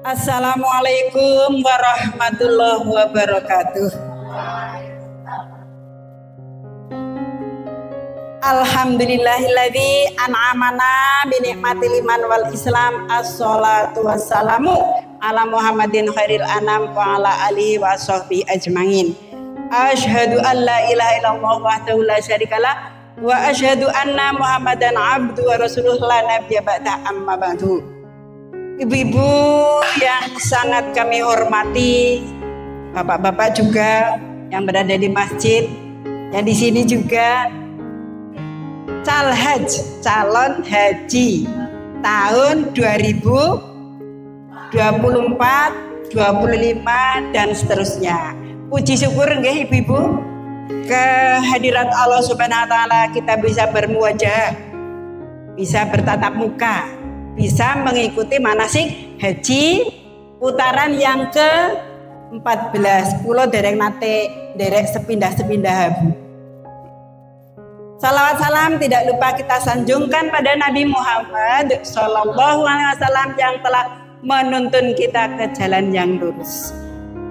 Assalamualaikum warahmatullahi wabarakatuh. Alhamdulillahilladzi an'amana bi ni'matil iman wal islam. Assalatu wassalamu ala Muhammadin khairil anam wa ala alihi wa sahbihi ajmain. Asyhadu an la ilaha illallah wahdahu la syarikalah wa asyhadu anna Muhammadan abduhu wa rasuluhu la nabiyya ba'da amma ba'du. Ibu-ibu yang sangat kami hormati, bapak-bapak juga yang berada di masjid, yang di sini juga calon haji tahun 2024, 25 dan seterusnya. Puji syukur nggih ibu-ibu, kehadirat Allah Subhanahu wa taala kita bisa bermuwajah, bisa bertatap muka, bisa mengikuti manasik haji putaran yang ke-14. Kulo dereng nate derek sepindah-sepindah. Salawat salam tidak lupa kita sanjungkan pada Nabi Muhammad Sallallahu Alaihi Wasallam yang telah menuntun kita ke jalan yang lurus.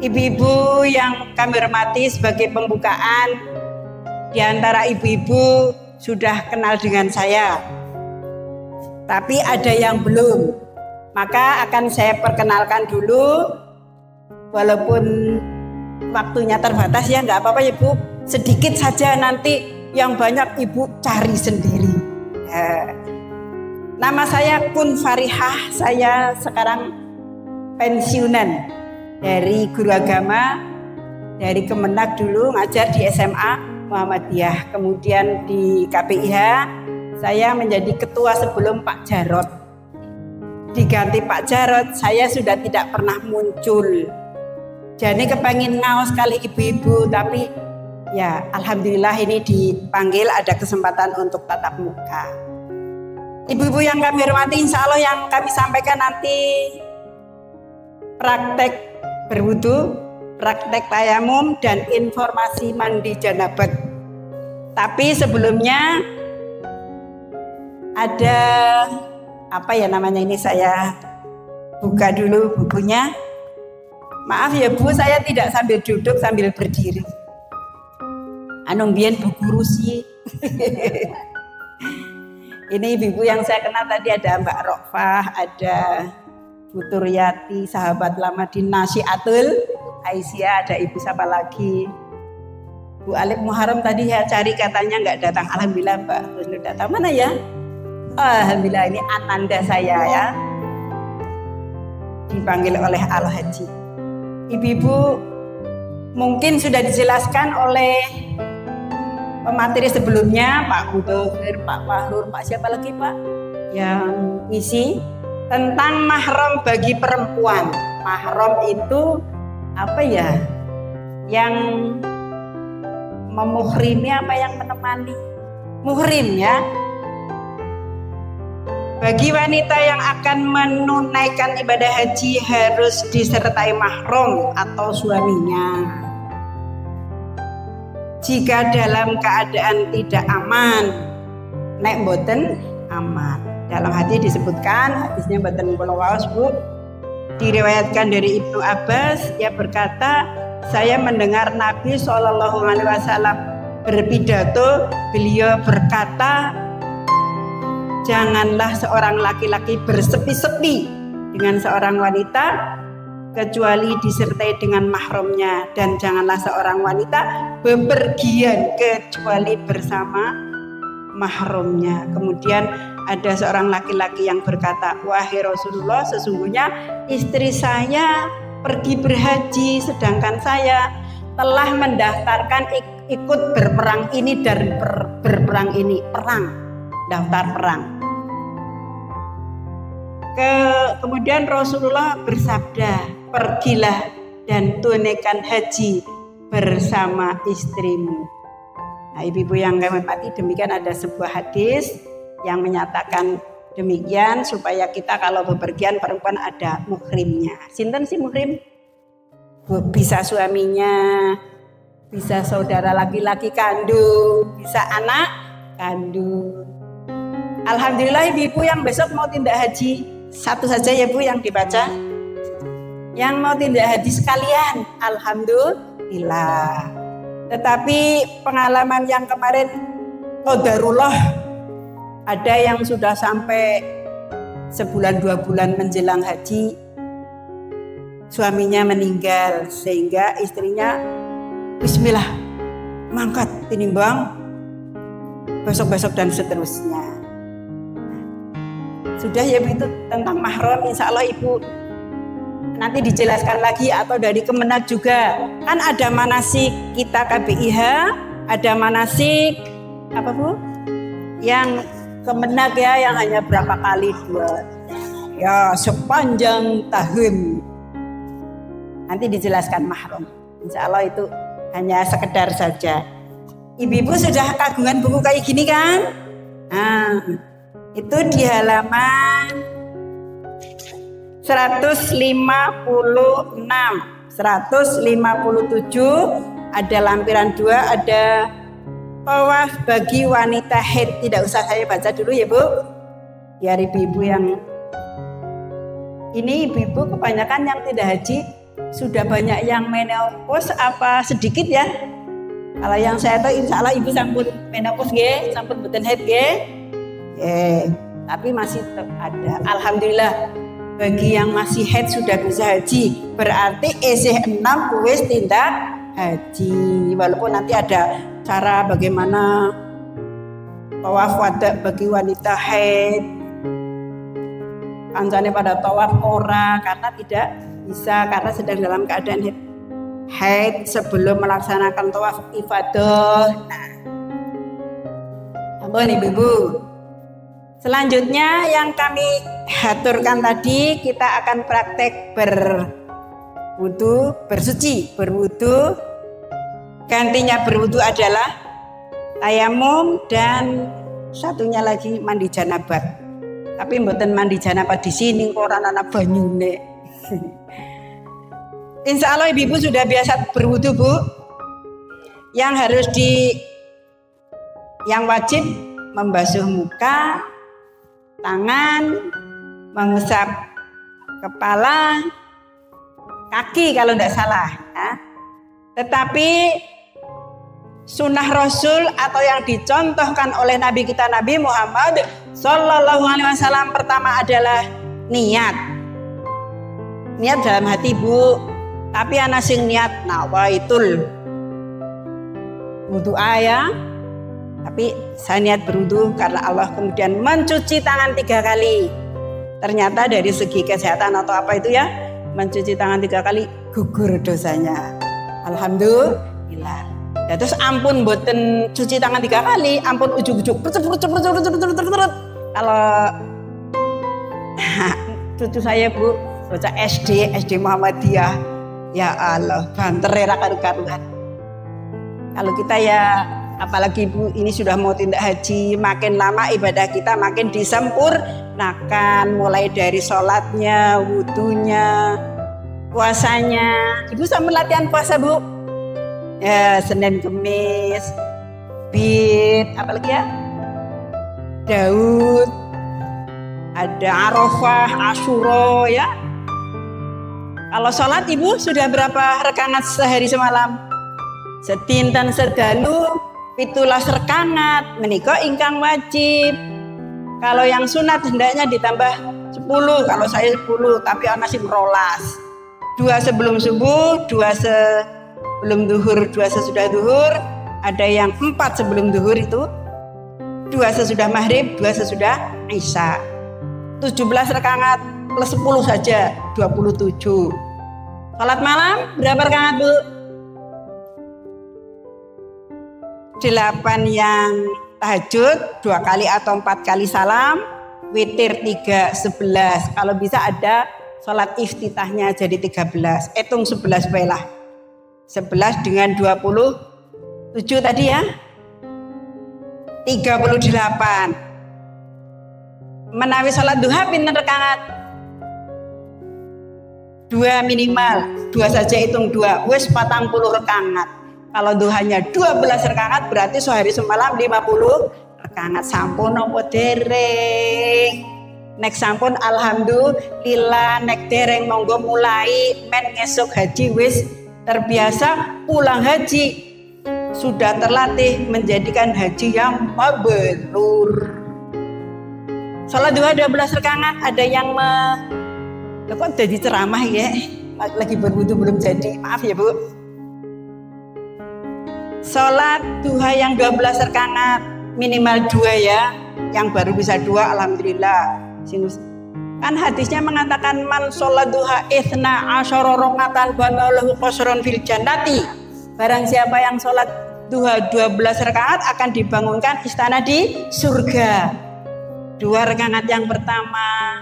Ibu-ibu yang kami hormati, sebagai pembukaan, di antara ibu-ibu sudah kenal dengan saya, tapi ada yang belum. Maka akan saya perkenalkan dulu, walaupun waktunya terbatas ya, nggak apa-apa ya Bu, sedikit saja, nanti yang banyak ibu cari sendiri. Nama saya Kun Farihah, saya sekarang pensiunan dari guru agama, dari Kemenak dulu ngajar di SMA Muhammadiyah, kemudian di KPIH saya menjadi ketua sebelum Pak Jarot. Diganti Pak Jarot, saya sudah tidak pernah muncul. Jadi kepengin ngaos sekali ibu-ibu, tapi ya alhamdulillah ini dipanggil, ada kesempatan untuk tatap muka. Ibu-ibu yang kami hormati, insya Allah yang kami sampaikan nanti praktek berwudu, praktek tayamum, dan informasi mandi janabat. Tapi sebelumnya ada apa ya namanya, ini saya buka dulu bukunya. Maaf ya Bu, saya tidak sambil duduk, sambil berdiri. Anu biyen buku Rusi. Ini ibu-ibu yang saya kenal tadi, ada Mbak Rokfah, ada Bu Turyati, sahabat lama di Nasiatul Aisyah, ada ibu siapa lagi? Bu Alif Muharram tadi saya cari, katanya nggak datang. Alhamdulillah Mbak Ruslu datang. Mana ya? Alhamdulillah, ini ananda saya ya, dipanggil oleh Al-Haji. Ibu-ibu mungkin sudah dijelaskan oleh pemateri sebelumnya, Pak Budohir, Pak Wahlur, Pak siapa lagi Pak yang isi tentang mahram bagi perempuan. Mahram itu apa ya? Yang memuhrimi, apa yang menemani? Muhrim ya. Bagi wanita yang akan menunaikan ibadah haji harus disertai mahram atau suaminya. Jika dalam keadaan tidak aman, nek boten aman. Dalam hadis disebutkan, hadisnya mboten kula waos Bu, diriwayatkan dari Ibnu Abbas, ia berkata, saya mendengar Nabi Shallallahu Alaihi Wasallam berpidato. Beliau berkata, janganlah seorang laki-laki bersepi-sepi dengan seorang wanita kecuali disertai dengan mahramnya, dan janganlah seorang wanita bepergian kecuali bersama mahramnya. Kemudian ada seorang laki-laki yang berkata, wahai Rasulullah, sesungguhnya istri saya pergi berhaji, sedangkan saya telah mendaftarkan ikut berperang ini dan berperang ini, perang, daftar perang. Kemudian Rasulullah bersabda, pergilah dan tunaikan haji bersama istrimu. Nah, ibu-ibu yang kami hormati, demikian ada sebuah hadis yang menyatakan demikian, supaya kita kalau bepergian perempuan ada muhrimnya. Sinten sih muhrim? Bisa suaminya, bisa saudara laki-laki kandung, bisa anak kandung. Alhamdulillah ibu-ibu yang besok mau tindak haji, satu saja ya Bu yang dibaca. yang mau tindak haji sekalian, alhamdulillah. Tetapi pengalaman yang kemarin qadarullah, ada yang sudah sampai sebulan 2 bulan menjelang haji suaminya meninggal, sehingga istrinya bismillah mangkat tinimbang besok-besok dan seterusnya. Sudah ya itu tentang mahram, insya Allah Ibu nanti dijelaskan lagi atau dari Kemenak juga. Kan ada manasik kita KBIH, ada manasik apa Bu? Yang Kemenak ya, yang hanya berapa kali buat ya sepanjang tahun. Nanti dijelaskan mahram. Insya Allah itu hanya sekedar saja. Ibu-ibu sudah kagungan buku kayak gini kan? Nah, itu di halaman 156, 157 ada lampiran 2, ada tawaf bagi wanita haid. Tidak usah saya baca dulu ya Bu, biar ibu-ibu yang ini, ibu-ibu kebanyakan yang tidak haji sudah banyak yang menopause apa sedikit ya. Kalau yang saya tahu insya Allah ibu sampun menopause nggih, sampun boten haid nggih. Tapi masih tetap ada. Alhamdulillah. Bagi yang masih haid sudah bisa haji, berarti isih 6 wis tindak haji. Walaupun nanti ada cara bagaimana tawaf wada bagi wanita haid. Kancane pada tawaf ora karena tidak bisa, karena sedang dalam keadaan haid sebelum melaksanakan tawaf ifadah. Nah, ampun ibu-ibu. Selanjutnya yang kami haturkan tadi, kita akan praktek berwudu, bersuci, berwudu. Gantinya berwudu adalah tayamum dan satunya lagi mandi janabat. Tapi mboten mandi janabat di sini koran anak banyune. Insya Allah ibu sudah biasa berwudu Bu. Yang wajib membasuh muka, tangan, mengusap kepala, kaki kalau tidak salah. Ya. Tetapi sunnah Rasul atau yang dicontohkan oleh Nabi kita Nabi Muhammad Sallallahu Alaihi Wasallam pertama adalah niat. Niat dalam hati Bu. Tapi ana sing niat nawaitul wudu ya. Tapi saya niat berwudu karena Allah, kemudian mencuci tangan 3 kali. Ternyata dari segi kesehatan atau apa itu ya, mencuci tangan 3 kali gugur dosanya. Alhamdulillah. Ya, terus ampun boten cuci tangan 3 kali, ampun ujuk-ujuk. Kalau cucu saya Bu, bocah SD Muhammadiyah, ya Allah, banter era karu-karuan. Kalau kita ya, apalagi Bu ini sudah mau tindak haji, makin lama ibadah kita makin disempurnakan, mulai dari sholatnya, wudunya, puasanya. Ibu sama latihan puasa Bu? Ya, Senin Kemis, Bid, apalagi ya? Daud, ada Arafah, Asyura ya. Kalau sholat Ibu sudah berapa rakaat sehari semalam? Sedinten sedalu 17 rakaat menika ingkang wajib. Kalau yang sunat hendaknya ditambah 10. Kalau saya 10, tapi ana sing 12. 2 sebelum subuh, 2 sebelum duhur, 2 sesudah duhur. Ada yang 4 sebelum duhur itu, 2 sesudah maghrib, 2 sesudah isya. 17 rakaat plus 10 saja 27. Salat malam berapa rakaat Bu? 8 yang tahajud 2 kali atau 4 kali salam, witir 3, 11. Kalau bisa ada sholat iftitahnya jadi 13. Hitung 11 baiklah. 11 dengan 27 tadi ya. 38. Menawi sholat duha pinten rakaat? 2 minimal. 2 saja hitung 2. Wis 40 rakaat. Kalau duhanya 12 rakaat berarti sehari semalam 50 rakaat. Sampun apa dereng? nek sampun alhamdulillah, nek dereng monggo mulai men ngesuk haji wis terbiasa pulang haji, sudah terlatih menjadikan haji yang mabrur. Sholat duha 12 rakaat, ada yang kok jadi ceramah ya, lagi berwudu belum jadi, maaf ya Bu. Sholat duha yang 12 rakaat minimal 2 ya, yang baru bisa 2 alhamdulillah. Kan hadisnya mengatakan man sholat duha ithna asyara rakaatan banalahu qasron fil jannati. Barang siapa yang sholat duha 12 rakaat akan dibangunkan istana di surga. 2 rakaat yang pertama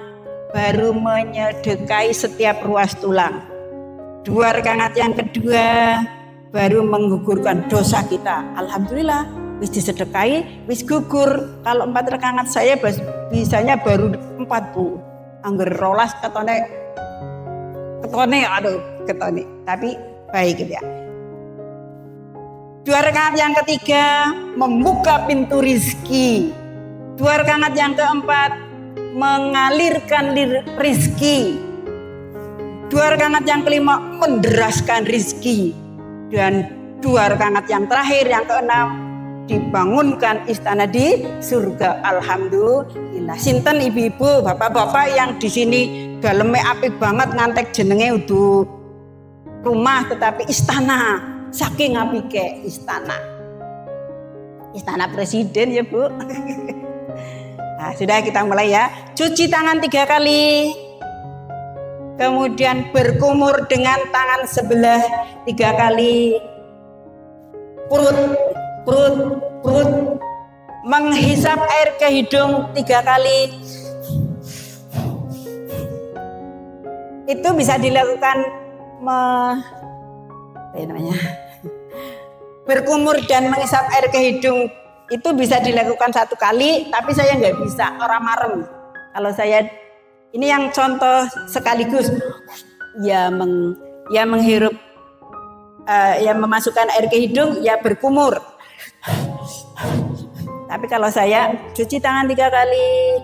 baru menyedekai setiap ruas tulang. 2 rakaat yang kedua baru menggugurkan dosa kita. Alhamdulillah, wis disedekai, wis gugur. Kalau 4 rakaat saya bisanya baru 4 Bu. Angger rolas ketone tapi baik gitu ya. 2 rakaat yang ketiga membuka pintu rizki. 2 rakaat yang keempat mengalirkan rizki. 2 rakaat yang kelima menderaskan rizki. Dan 2 rakaat yang terakhir yang keenam dibangunkan istana di surga. Alhamdulillah. Sinten ibu-ibu, bapak-bapak yang di sini daleme apik banget ngantek jenenge udu rumah tetapi istana, saking apike istana. Istana presiden ya Bu. Nah, sudah kita mulai ya. Cuci tangan 3 kali. Kemudian berkumur dengan tangan sebelah 3 kali. Perut, menghisap air ke hidung 3 kali. Itu bisa dilakukan berkumur dan menghisap air ke hidung itu bisa dilakukan 1 kali, tapi saya nggak bisa, orang marem. Kalau saya ini yang contoh sekaligus ya menghirup ya memasukkan air ke hidung ya berkumur. Tapi kalau saya cuci tangan 3 kali,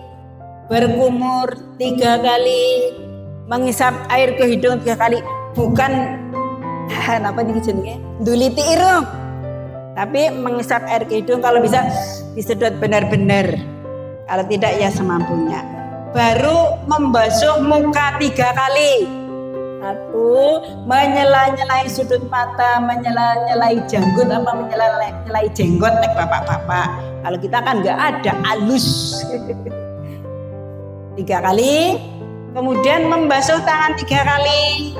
berkumur 3 kali, menghisap air ke hidung 3 kali, bukan apa nih jenenge nduliti irung, tapi menghisap air ke hidung, kalau bisa disedot benar-benar, kalau tidak ya semampunya. Baru membasuh muka 3 kali. 1, menyela-nyelai sudut mata, menyela-nyelai janggut, apa menyela-nyelai jenggot nek bapak-bapak. Kalau kita kan nggak ada alus. 3 kali. Kemudian membasuh tangan 3 kali.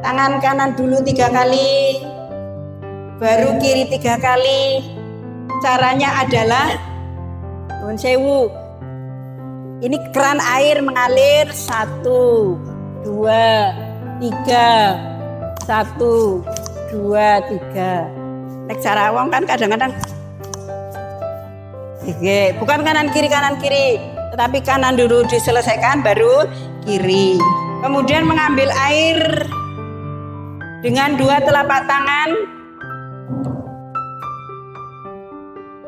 Tangan kanan dulu 3 kali. Baru kiri 3 kali. Caranya adalah nuwun sewu. Ini keran air mengalir 1, 2, 3, 1, 2, 3. Nek cara wong kan kadang-kadang bukan kanan kiri, tetapi kanan dulu diselesaikan baru kiri. Kemudian mengambil air dengan 2 telapak tangan,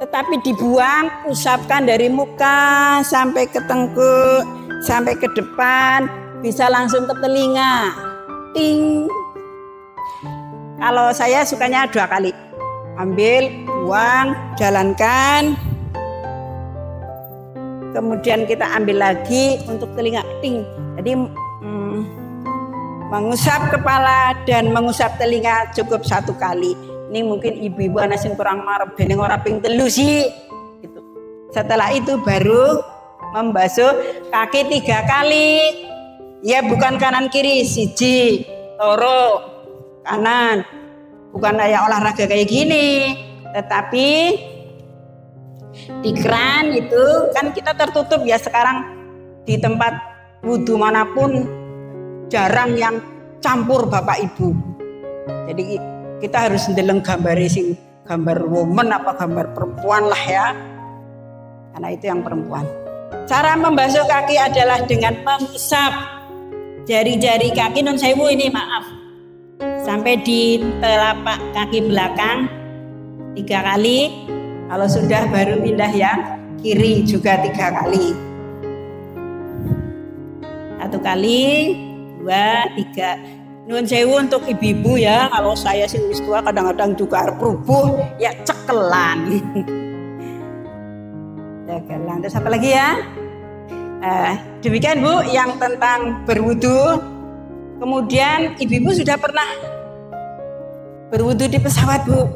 tetapi dibuang, usapkan dari muka sampai ke tengkuk, sampai ke depan, bisa langsung ke telinga. Ting. Kalau saya sukanya 2 kali. Ambil, buang, jalankan. Kemudian kita ambil lagi untuk telinga. Ting. Jadi mengusap kepala dan mengusap telinga cukup 1 kali. Ini mungkin ibu-ibu anak sing kurang marep dening ora ping 3 sih. Gitu. Setelah itu baru membasuh kaki 3 kali. Ya bukan kanan kiri, 1, loro, kanan. Bukan kayak olahraga kayak gini, tetapi di keran itu kan kita tertutup ya sekarang, di tempat wudhu manapun jarang yang campur bapak ibu. Jadi kita harus ndeleng gambar woman apa gambar perempuan lah ya, karena itu yang perempuan. Cara membasuh kaki adalah dengan mengusap jari-jari kaki, nun sewu ini maaf, sampai di telapak kaki belakang 3 kali. Kalau sudah baru pindah yang kiri juga 3 kali. 1 kali, 2, 3. Nuwun sewu untuk ibu-ibu ya, kalau saya sih wis tua kadang-kadang juga rubuh ya cekelan. Cekelan. Terus apa lagi ya? Demikian Bu yang tentang berwudu. Kemudian ibu-ibu sudah pernah berwudu di pesawat Bu?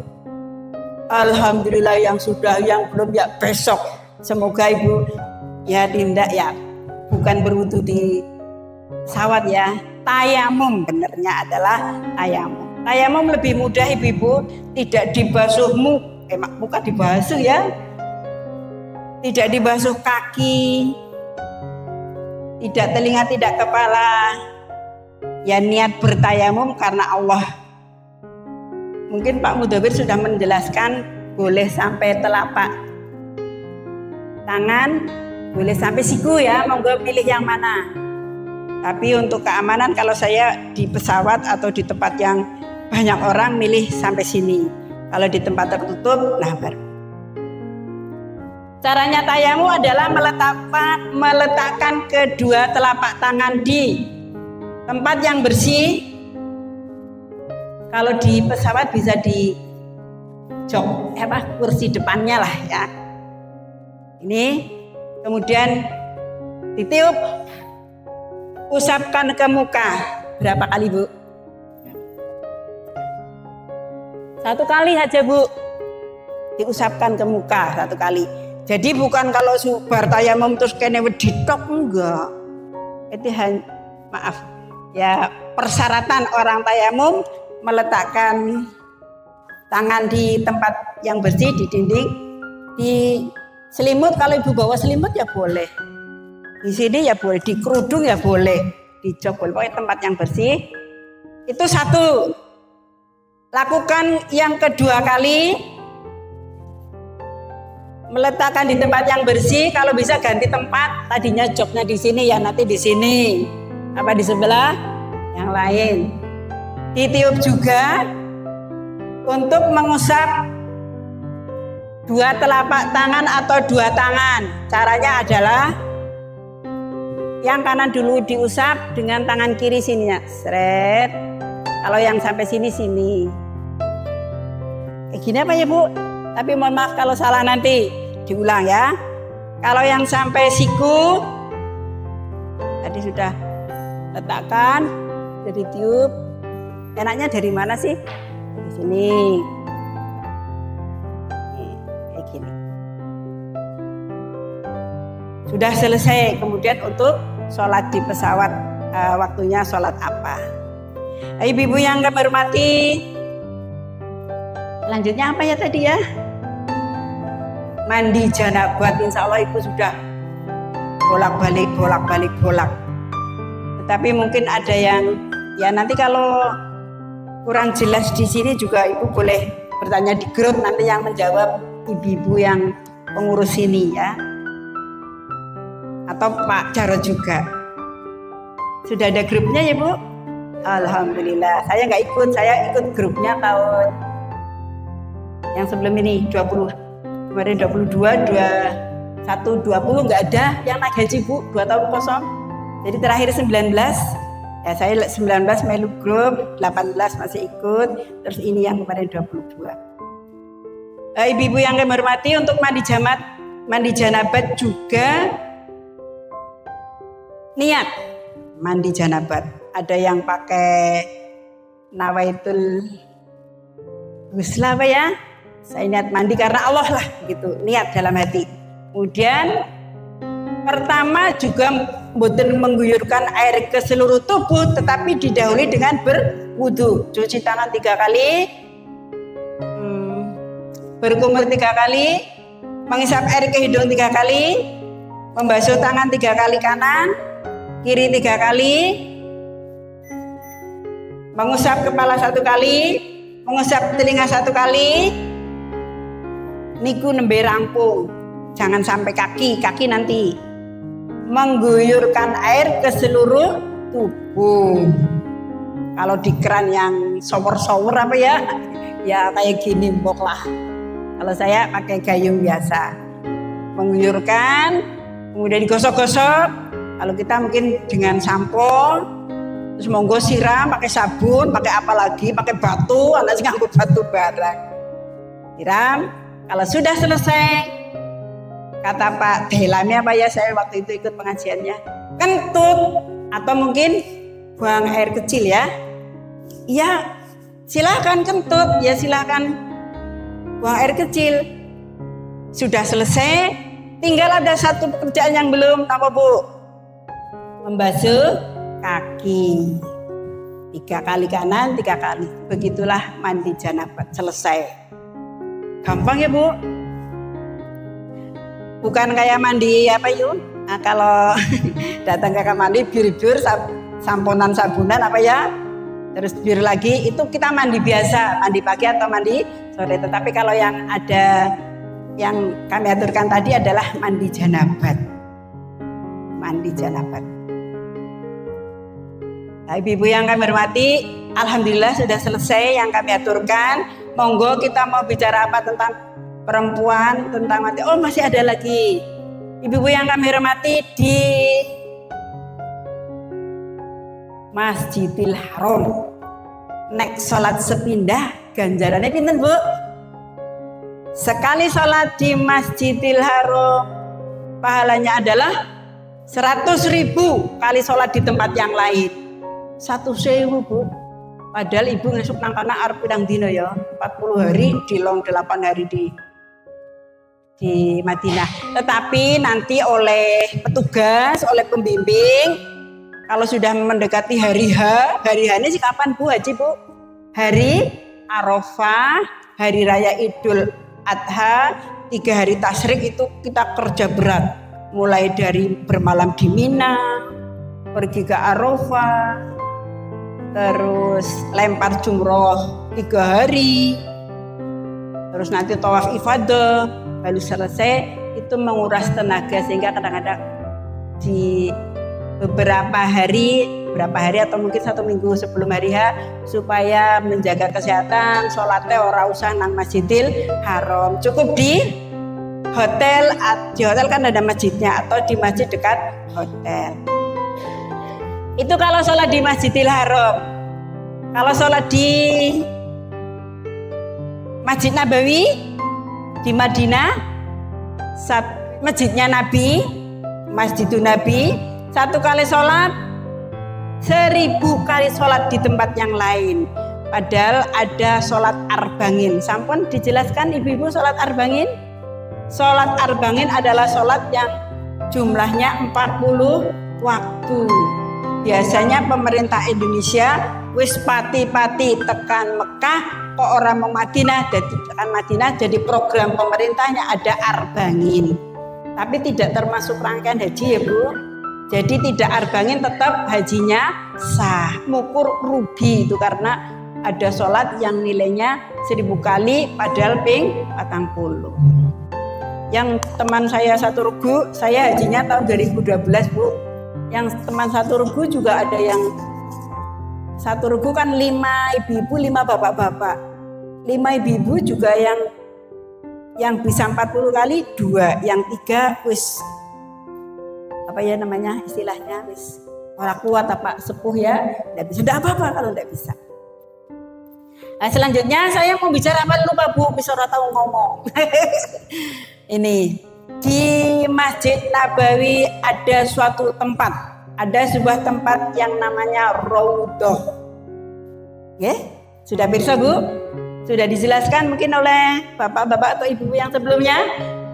Alhamdulillah, yang sudah, yang belum ya besok. Semoga Ibu ya tindak ya, bukan berwudu di pesawat ya. Tayamum benernya adalah tayamum. Tayamum lebih mudah ibu-ibu, tidak dibasuh muka dibasuh ya. Tidak dibasuh kaki, tidak telinga, tidak kepala. Ya niat bertayamum karena Allah. Mungkin Pak Mudawir sudah menjelaskan boleh sampai telapak tangan, boleh sampai siku ya, monggo pilih yang mana. Tapi untuk keamanan kalau saya di pesawat atau di tempat yang banyak orang milih sampai sini. Kalau di tempat tertutup, nah baru. Caranya tayamum adalah meletakkan kedua telapak tangan di tempat yang bersih. Kalau di pesawat bisa di kursi depannya lah ya. Ini kemudian ditiup, usapkan ke muka. Berapa kali Bu? 1 kali saja Bu. Diusapkan ke muka 1 kali. Jadi bukan kalau bar tayamum terus kene ditok, enggak. Itu maaf ya, persyaratan orang tayamum meletakkan tangan di tempat yang bersih, di dinding, di selimut. Kalau ibu bawa selimut ya boleh, di sini ya boleh, di kerudung ya boleh, di jok boleh, pokoknya tempat yang bersih. Itu 1. Lakukan yang kedua kali, meletakkan di tempat yang bersih. Kalau bisa ganti tempat, tadinya joknya di sini ya nanti di sini, apa di sebelah yang lain. Ditiup juga untuk mengusap 2 telapak tangan atau 2 tangan. Caranya adalah yang kanan dulu diusap dengan tangan kiri sininya, seret. Kalau yang sampai sini sini. Gini apa ya Bu? Tapi mohon maaf kalau salah, nanti diulang ya. Kalau yang sampai siku tadi sudah letakkan, jadi tiup. Enaknya dari mana sih? Di sini. Kayak gini. Sudah selesai. Kemudian untuk sholat di pesawat, waktunya sholat apa? Ibu-ibu yang kami hormati, lanjutnya apa ya tadi ya? Mandi janabat. Insya Allah Ibu sudah bolak-balik. Tetapi mungkin ada yang ya nanti kalau kurang jelas di sini juga Ibu boleh bertanya di grup, nanti yang menjawab ibu-ibu yang pengurus ini ya, atau Pak Jarod juga. Sudah ada grupnya ya Bu? Alhamdulillah. Saya nggak ikut, saya ikut grupnya tahun yang sebelum ini 20, kemarin 22, 21, 20 nggak ada yang naik haji Bu, 2 tahun kosong. Jadi terakhir 19. Ya, saya 19 melu grup, 18 masih ikut, terus ini yang kemarin 22. Ibu-ibu yang kami hormati, untuk mandi janabat juga niat mandi janabat. Ada yang pakai nawaitul ghusl apa ya? Saya niat mandi karena Allah lah gitu, niat dalam hati. Kemudian pertama juga mboten mengguyurkan air ke seluruh tubuh, tetapi didahului dengan berwudu. Cuci tangan 3 kali, berkumur 3 kali, menghisap air ke hidung 3 kali, membasuh tangan 3 kali kanan, kiri 3 kali, mengusap kepala 1 kali, mengusap telinga 1 kali. Niku nembe rampung, jangan sampai kaki nanti. Mengguyurkan air ke seluruh tubuh. Kalau di keran yang shower apa ya, ya kayak gini mbok lah. Kalau saya pakai gayung biasa. Mengguyurkan, kemudian digosok-gosok, Kalau kita mungkin dengan sampo, terus monggo siram pakai sabun, pakai apa lagi, pakai batu, anak nganggo batu barang. Siram, kalau sudah selesai, kata Pak Delami apa ya, saya waktu itu ikut pengajiannya, kentut atau mungkin buang air kecil ya. Iya, silakan kentut, ya silakan buang air kecil. Sudah selesai, tinggal ada satu pekerjaan yang belum, apa Bu? Membasuh kaki. 3 kali kanan, 3 kali. Begitulah mandi janabat, selesai. Gampang ya Bu? Bukan kayak mandi apa yuk? Nah, kalau datang ke kamar mandi bir-bir, samponan sabunan apa ya? Terus bir lagi, itu kita mandi biasa, mandi pagi atau mandi sore. Tetapi kalau yang ada yang kami aturkan tadi adalah mandi janabat. Mandi janabat. Nah, ibu-ibu yang kami hormati, alhamdulillah sudah selesai yang kami aturkan. Monggo kita mau bicara apa tentang perempuan, tentang mati. Oh, masih ada lagi. Ibu-ibu yang kami hormati, di Masjidil Haram nek salat sepindah ganjarannya pinten Bu? Sekali salat di Masjidil Haram pahalanya adalah 100.000 kali salat di tempat yang lain. 1.000 Bu. Padahal ibu ngesuk nang kana arep pirang dina ya? 40 hari dilong 8 hari di Madinah. Tetapi nanti oleh petugas, oleh pembimbing, kalau sudah mendekati hari H ini sih kapan Bu Haji Bu? Hari Arafah, hari Raya Idul Adha, 3 hari tasyrik itu kita kerja berat. Mulai dari bermalam di Mina, pergi ke Arafah, terus lempar jumroh 3 hari, terus nanti tawaf ifadah, lalu selesai. Itu menguras tenaga sehingga kadang-kadang di beberapa hari atau mungkin 1 minggu sebelum hari H, supaya menjaga kesehatan, sholatnya ora usah nang Masjidil Haram, cukup di hotel kan ada masjidnya, atau di masjid dekat hotel. Itu kalau sholat di Masjidil Haram. Kalau sholat di Masjid Nabawi di Madinah, masjidnya Nabi, Masjidun Nabi, 1 kali sholat 1000 kali sholat di tempat yang lain. Padahal ada sholat arbangin. Sampun dijelaskan ibu-ibu sholat arbangin? Sholat arbangin adalah sholat yang jumlahnya 40 waktu. Biasanya pemerintah Indonesia wis pati-pati tekan Mekah kok orang mau Madinah, dan tekan Madinah jadi program pemerintahnya ada arbangin. Tapi tidak termasuk rangkaian haji ya Bu. Jadi tidak arbangin, tetap hajinya sah. Mukur rugi itu karena ada sholat yang nilainya 1000 kali padahal ping 40. Yang teman saya satu regu, saya hajinya tahun 2012 Bu. Yang teman satu regu juga ada yang satu regu kan 5 ibu-ibu, 5 bapak-bapak. 5 ibu-ibu juga yang bisa 40 kali 2, yang 3 wis apa ya namanya istilahnya wis orang kuat apa sepuh ya, tidak bisa, tidak apa-apa kalau tidak bisa. Nah, selanjutnya saya mau bicara apa lupa Bu, bisa orang tahu ngomong. Ini di Masjid Nabawi ada suatu tempat, ada sebuah tempat yang namanya Raudhah. Ya, sudah bisa Bu? Sudah dijelaskan mungkin oleh bapak-bapak atau ibu yang sebelumnya.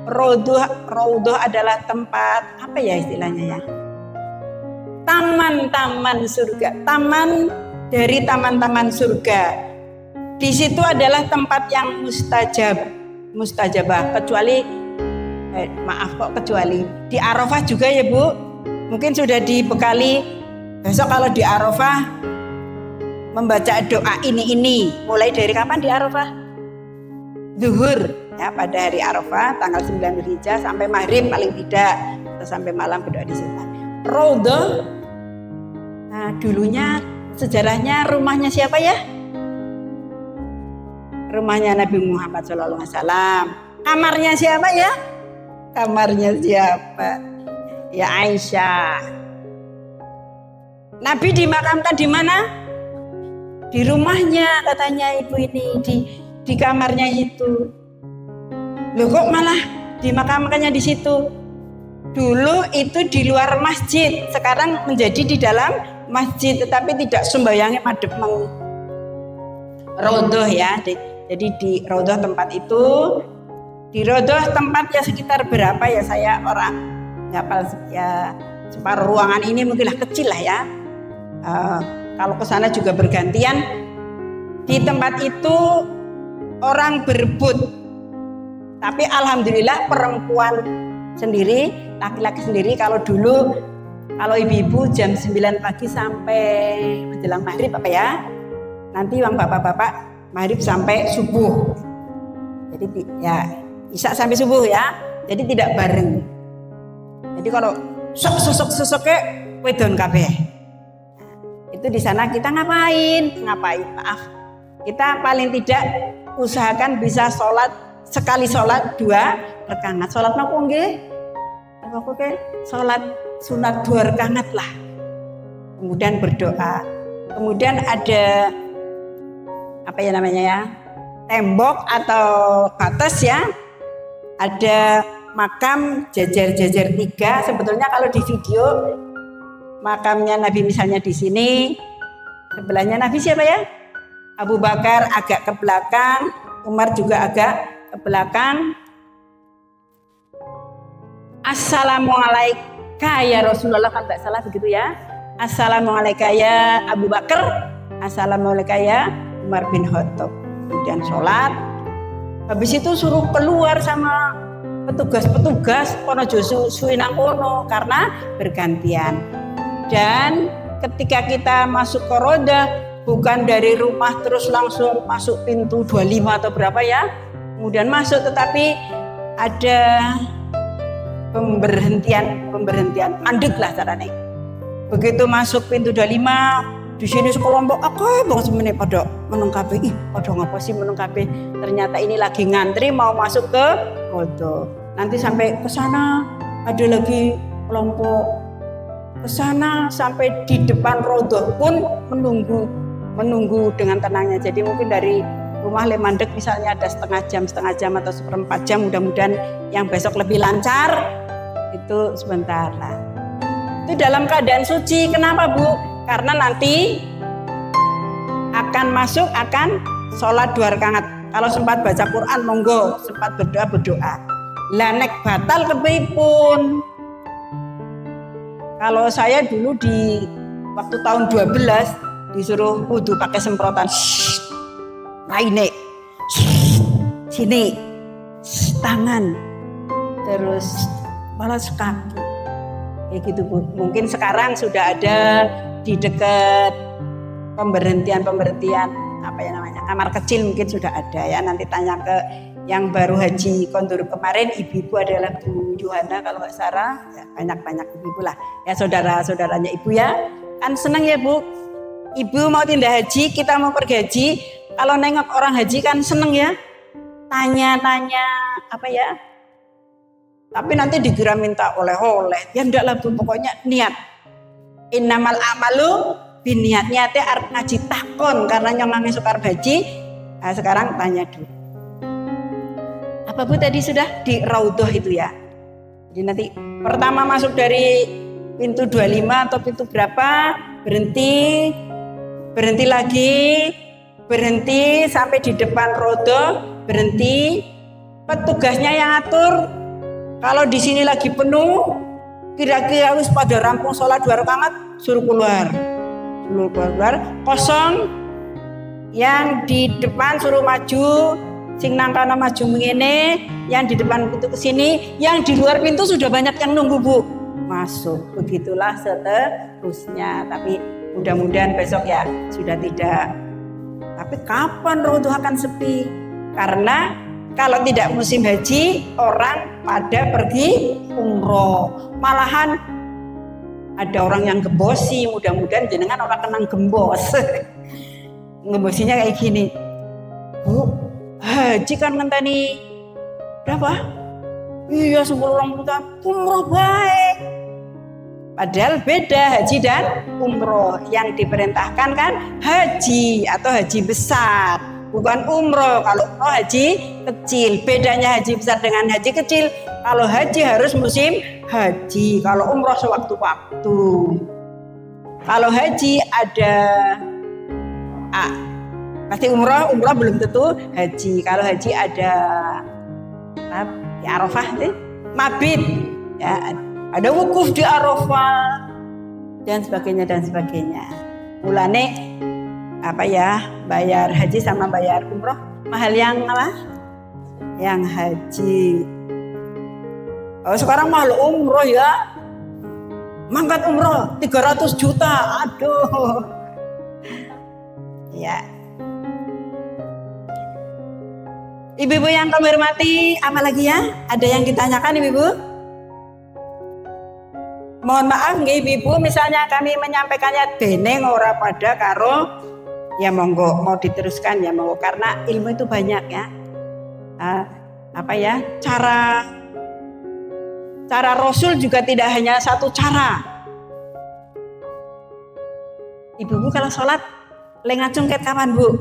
Raudhah adalah tempat apa ya istilahnya ya? Taman-taman surga, taman dari taman-taman surga. Di situ adalah tempat yang mustajabah, kecuali di Arafah juga ya Bu. Mungkin sudah dibekali besok kalau di Arafah membaca doa ini. Mulai dari kapan di Arafah? Zuhur ya, pada hari Arafah tanggal 9 Dzulhijjah sampai maghrib paling tidak, atau sampai malam berdoa di situ. Raudhah, nah dulunya sejarahnya rumahnya siapa ya? Rumahnya Nabi Muhammad SAW. Kamarnya siapa ya? Kamarnya siapa? Ya Aisyah. Nabi dimakamkan di mana? Di rumahnya katanya ibu ini, di kamarnya itu. Loh kok malah dimakamkannya di situ? Dulu itu di luar masjid, sekarang menjadi di dalam masjid, tetapi tidak sembahyangnya madhep rodoh ya. Jadi di rodoh tempat itu, di rodoh tempat ya sekitar berapa ya, saya orang hafal ya, separuh ruangan ini mungkinlah kecil lah ya. Kalau ke sana juga bergantian. Di tempat itu orang berebut, tapi alhamdulillah perempuan sendiri, laki-laki sendiri. Kalau dulu, kalau ibu-ibu jam 9 pagi sampai menjelang maghrib apa ya, nanti yang bapak-bapak maghrib sampai subuh. Jadi ya isya sampai subuh ya. Jadi tidak bareng. Jadi kalau sosok-sosok wedon kabeh. Itu di sana kita ngapain? Maaf. Kita paling tidak usahakan bisa sholat, sekali sholat 2 rakaat. Sholat napa nggih? Oke, sholat sunat 2 rakaat lah. Kemudian berdoa. Kemudian ada apa ya namanya ya? Tembok atau batas ya. Ada makam jajar-jajar 3. Sebetulnya kalau di video makamnya Nabi misalnya di sini, sebelahnya Nabi siapa ya? Abu Bakar agak ke belakang, Umar juga agak ke belakang. Assalamualaikum ya Rasulullah, kan tak salah begitu ya. Assalamualaikum ya Abu Bakar, assalamualaikum ya Umar bin Khattab. Kemudian sholat. Habis itu suruh keluar sama petugas-petugas kono josu suinang kono karena bergantian. Dan ketika kita masuk ke roda, bukan dari rumah terus langsung masuk pintu 25 atau berapa ya, kemudian masuk, tetapi ada pemberhentian mandek lah caranya. Begitu masuk pintu 25, di sini sekelompok bang semenit pada menengkapi, pada ngapa sih menengkapi? Ternyata ini lagi ngantri mau masuk ke roda. Nanti sampai ke sana ada lagi kelompok, ke sana sampai di depan roda pun menunggu dengan tenangnya. Jadi mungkin dari rumah Lemandek misalnya ada setengah jam atau 1/4 jam, mudah-mudahan yang besok lebih lancar, itu sebentar lah. Itu dalam keadaan suci. Kenapa Bu? Karena nanti akan masuk, akan sholat 2 rakaat. Kalau sempat baca Quran monggo, sempat berdoa. Lanek batal kepripun. Kalau saya dulu di waktu tahun 12 disuruh wudu pakai semprotan. Raine, sini, tangan, terus balas kaki, kayak gitu Bu. Mungkin sekarang sudah ada di dekat pemberhentian apa ya namanya, kamar kecil mungkin sudah ada ya. Nanti tanya ke yang baru haji kondur kemarin, ibu-ibu adalah Bu Yohana kalau nggak salah, ya, banyak ibu-ibu lah ya, saudara-saudaranya ibu ya. Kan seneng ya Bu, ibu mau tindak haji, kita mau pergi haji, kalau nengok orang haji kan seneng ya, tanya-tanya apa ya, tapi nanti dikira minta oleh-oleh ya, enggak lah Bu, pokoknya niat. Innamal amalu biniat, niatnya arep ngaji takon karena nyongange sukar haji. Nah, sekarang tanya dulu, apa Bu tadi sudah di raudhah itu ya. Jadi nanti pertama masuk dari pintu 25 atau pintu berapa, berhenti lagi, berhenti sampai di depan raudhah, berhenti. Petugasnya yang atur, kalau di sini lagi penuh, kira-kira wis pada rampung sholat 2 rakaat, suruh keluar, kosong. Yang di depan suruh maju, sing nang kana maju mengene, yang di depan pintu ke sini, yang di luar pintu sudah banyak yang nunggu Bu, masuk. Begitulah seterusnya. Tapi mudah-mudahan besok ya sudah tidak. Tapi kapan raudhah akan sepi? Karena kalau tidak musim haji, orang pada pergi umroh. Malahan ada orang yang gembosi, mudah-mudahan jenengan orang kenang gembos. Ngembosinya kayak gini, Bu, haji kan ngenteni berapa? Iya 10 orang umroh baik. Padahal beda haji dan umroh. Yang diperintahkan kan haji atau haji besar, bukan umroh. Kalau umroh haji kecil. Bedanya haji besar dengan haji kecil, kalau haji harus musim haji, kalau umroh sewaktu-waktu. Kalau haji ada pasti umroh belum tentu haji. Kalau haji ada di Arafah sih, mabit ya, ada wukuf di Arafah dan sebagainya. Mulane bayar haji sama bayar umroh mahal yang apa? Yang haji. Oh, sekarang mahal umroh ya. Mangkat umroh 300 juta. Aduh. Ya. Ibu-ibu yang kami hormati, apa lagi ya? Ada yang ditanyakan ibu-ibu? Mohon maaf nggih ibu-ibu, misalnya kami menyampaikannya dene ora pada karo, ya monggo, mau diteruskan ya monggo, karena ilmu itu banyak ya. Cara Rasul juga tidak hanya satu cara. Ibu-ibu kalau sholat lengacung ket kapan bu?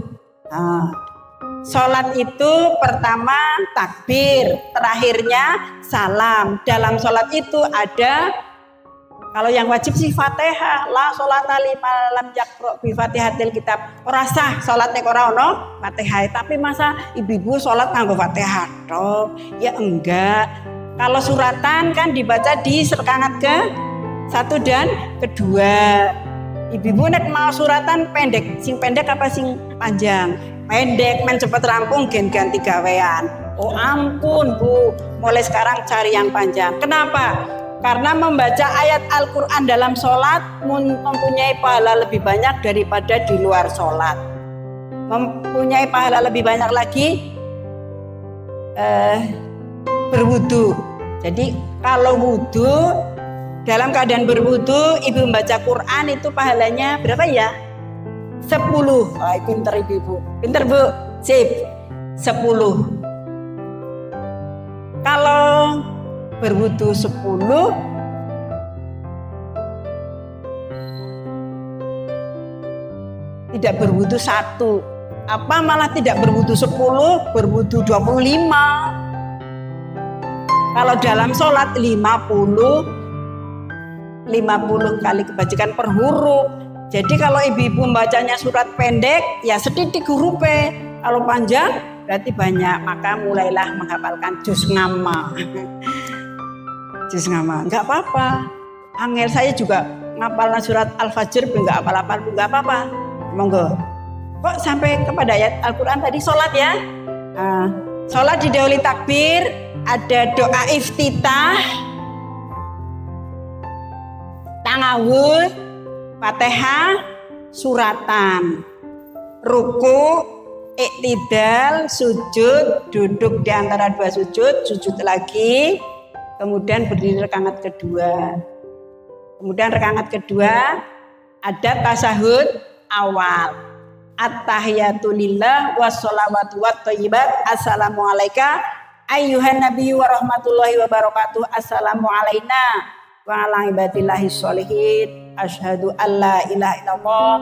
Sholat itu pertama takbir, terakhirnya salam. Dalam sholat itu ada, kalau yang wajib sih Fatihah. La sholata liman lam yaqra bi Fatihatil kitab. Ora sah sholatnya ora ono Fatihah. Tapi masa ibu-ibu sholat nganggo Fatihah toh? Ya enggak. Kalau suratan kan dibaca di rakaat ke 1 dan kedua. Ibu-ibu nek mau suratan pendek, sing pendek apa sing panjang? Pendek, men cepet rampung gen ganti gawean. Oh ampun bu, mulai sekarang cari yang panjang. Kenapa? Karena membaca ayat Al-Quran dalam sholat mempunyai pahala lebih banyak daripada di luar sholat. Mempunyai pahala lebih banyak lagi berwudu. Jadi kalau wudu, dalam keadaan berwudu, ibu membaca Quran itu pahalanya berapa ya? 10. Wah, pinter ibu. Pinter bu. Sip. 10. Kalau berwudu 10, tidak berwudu 1. Apa malah tidak berwudu 10, berwudu 25. Kalau dalam sholat 50 kali kebajikan per huruf. Jadi kalau ibu-ibu membacanya surat pendek, ya setitik hurufnya. Kalau panjang, berarti banyak. Maka mulailah menghafalkan juz ngama. Juz ngama, nggak apa-apa. Angel saya juga ngapalna surat Al-Fajr, nggak apal-apal, nggak apa-apa. Monggo. Kok sampai kepada ayat Al-Quran tadi sholat ya? Sholat didahului takbir, ada doa iftitah, tangawud, Fatihah, suratan, ruku, iktidal, sujud, duduk di antara dua sujud, sujud lagi, kemudian berdiri rakaat kedua. Kemudian rakaat kedua ada tasahud awal. At-tahiyatulillah wassalawatu wattayyibat. Assalamualaikum ayyuhan nabiyyu wa rahmatullahi wa barakatuh. Assalamu alaina wa ala ibadillahis sholihin. Asyhadu alla ilaha illallah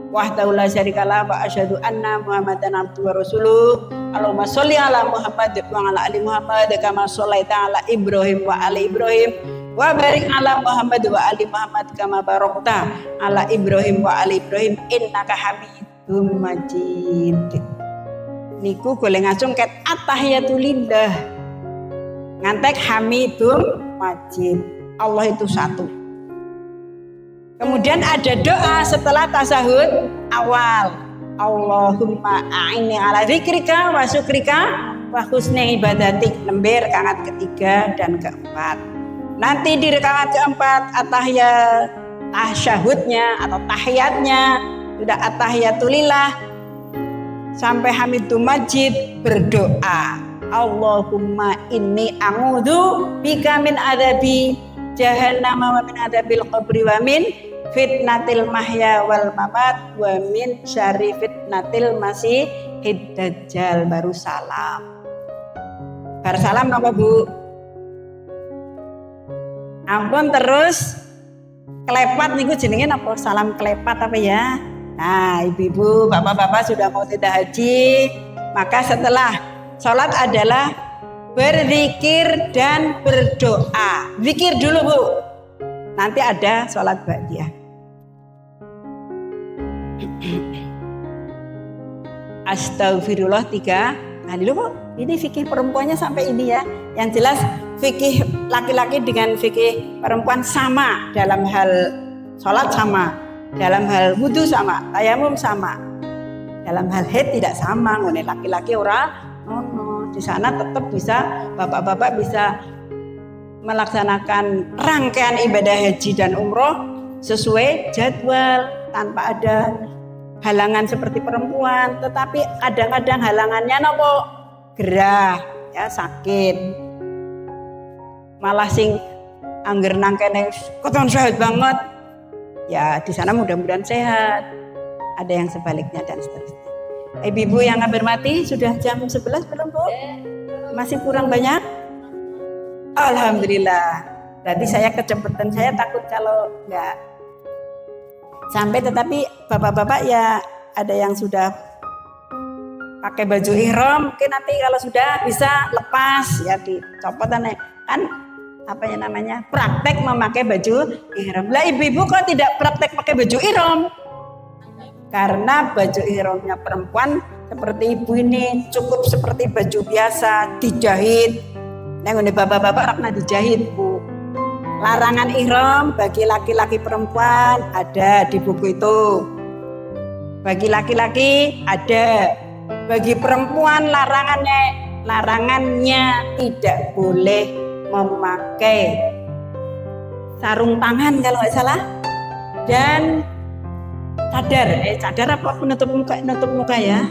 wahdahu la syarikalah wa asyhadu anna Muhammadan abduhu wa rasuluh. Allahumma sholli ala Muhammad wa ala ali Muhammad kama shallaita ala Ibrahim wa ali Ibrahim wa barik ala Muhammad wa ali Muhammad kama barakta ala Ibrahim wa ali Ibrahim innaka Hamidum Majid. Niku golek ngacung ket at-tahiyatulillah. Ngantek Hamidum Majid. Allah itu satu. Kemudian ada doa setelah tasahud awal. Allahumma a'inni ala zikrika wa syukrika wa husni ibadatik. Lembar rakaat ketiga dan keempat. Nanti di rakaat keempat tasyahudnya atau tahiyatnya sudah at-tahiyatulillah sampai Hamidum Majid berdoa. Allahumma inni a'udzu bika min adabi jahannam wa min adabil qabri wa min fitnatil mahya wal mamat wa min syarri fitnatil masihid dajjal. Baru salam. Bar salam napa Bu? Ampun terus Klepat niku jenenge napa? Salam klepat apa ya? Nah, ibu-ibu, bapak-bapak sudah mau haji, maka setelah sholat adalah berzikir dan berdoa. Zikir dulu Bu, nanti ada sholat ba'diyah. Astagfirullah 3 kali loh kok. Ini fikih perempuannya sampai ini ya. Yang jelas fikih laki-laki dengan fikih perempuan sama, dalam hal sholat sama, dalam hal wudhu sama, tayamum sama, dalam hal haid tidak sama. Ngene laki-laki ora di sana tetap bisa, bapak-bapak bisa melaksanakan rangkaian ibadah haji dan umroh sesuai jadwal tanpa ada halangan seperti perempuan. Tetapi kadang-kadang halangannya nopo? Gerah, ya sakit. Malah sing angger nangkene koton sehat banget. Ya di sana mudah-mudahan sehat. Ada yang sebaliknya dan seterusnya. Ibu-ibu yang kami hormati, sudah jam 11 belum Bu? Masih kurang banyak? Alhamdulillah. Berarti saya kecepatan, saya takut kalau enggak sampai. Tetapi bapak-bapak ya ada yang sudah pakai baju ihram, mungkin nanti kalau sudah bisa lepas ya, dicopot kan apa ya namanya, praktek memakai baju ihram. Lah ibu-ibu kok tidak praktek pakai baju ihram? Karena baju ihramnya perempuan seperti ibu ini cukup seperti baju biasa, dijahit. Nah ini bapak-bapak rakna dijahit Bu. Larangan ihram bagi laki-laki perempuan ada di buku itu. Bagi laki-laki ada. Bagi perempuan larangannya tidak boleh memakai sarung tangan kalau nggak salah, dan cadar apa penutup muka ya.